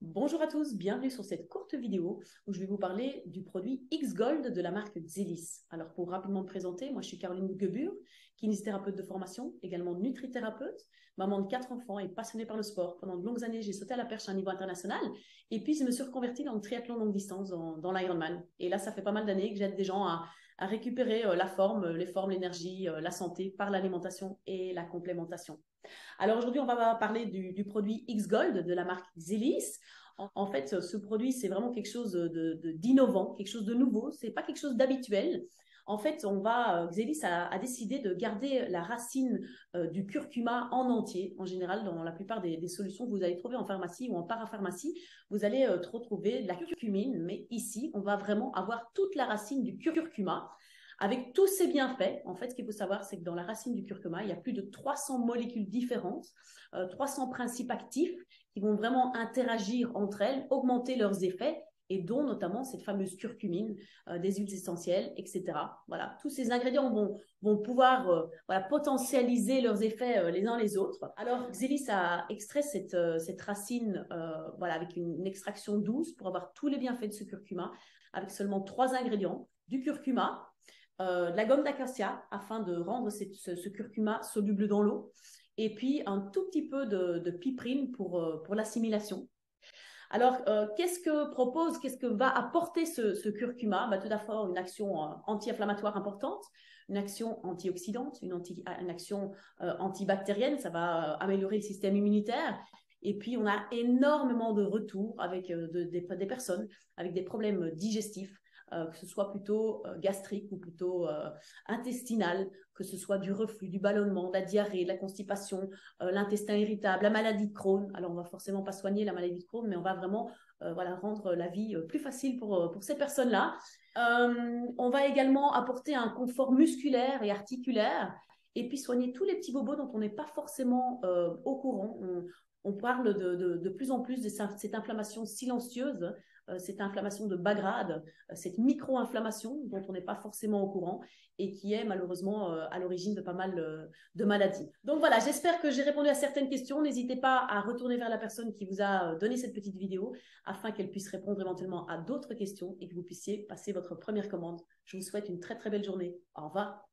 Bonjour à tous, bienvenue sur cette courte vidéo où je vais vous parler du produit X-Gold de la marque Xelis. Alors pour rapidement me présenter, moi je suis Caroline Gebur, kinésithérapeute de formation, également nutrithérapeute, maman de 4 enfants et passionnée par le sport. Pendant de longues années, j'ai sauté à la perche à un niveau international et puis je me suis reconvertie dans le triathlon longue distance, dans l'Ironman. Et là, ça fait pas mal d'années que j'aide des gens à récupérer la forme, les formes, l'énergie, la santé par l'alimentation et la complémentation. Alors aujourd'hui, on va parler du produit X-Gold de la marque Xelis. En fait, ce produit, c'est vraiment quelque chose d'innovant, quelque chose de nouveau. C'est pas quelque chose d'habituel. En fait, Xelis a décidé de garder la racine du curcuma en entier. En général, dans la plupart des solutions que vous allez trouver en pharmacie ou en parapharmacie, vous allez retrouver de la curcumine. Mais ici, on va vraiment avoir toute la racine du curcuma avec tous ses bienfaits. En fait, ce qu'il faut savoir, c'est que dans la racine du curcuma, il y a plus de 300 molécules différentes, 300 principes actifs qui vont vraiment interagir entre elles, augmenter leurs effets, et dont notamment cette fameuse curcumine, des huiles essentielles, etc. Voilà, tous ces ingrédients vont pouvoir potentialiser leurs effets les uns les autres. Alors, Xelis a extrait cette racine avec une extraction douce pour avoir tous les bienfaits de ce curcuma, avec seulement 3 ingrédients: du curcuma, de la gomme d'acacia afin de rendre ce curcuma soluble dans l'eau, et puis un tout petit peu de piperine pour l'assimilation. Alors, qu'est-ce que va apporter ce curcuma? Tout d'abord, une action anti-inflammatoire importante, une action antioxydante, une action antibactérienne, ça va améliorer le système immunitaire. Et puis, on a énormément de retours avec des personnes avec des problèmes digestifs, que ce soit plutôt gastrique ou plutôt intestinal, que ce soit du reflux, du ballonnement, de la diarrhée, de la constipation, l'intestin irritable, la maladie de Crohn. Alors, on ne va forcément pas soigner la maladie de Crohn, mais on va vraiment rendre la vie plus facile pour ces personnes-là. On va également apporter un confort musculaire et articulaire, et puis soigner tous les petits bobos dont on n'est pas forcément au courant. On parle de plus en plus de cette inflammation silencieuse, cette inflammation de bas grade, cette micro-inflammation dont on n'est pas forcément au courant et qui est malheureusement à l'origine de pas mal de maladies. Donc voilà, j'espère que j'ai répondu à certaines questions. N'hésitez pas à retourner vers la personne qui vous a donné cette petite vidéo afin qu'elle puisse répondre éventuellement à d'autres questions et que vous puissiez passer votre première commande. Je vous souhaite une très très belle journée. Au revoir.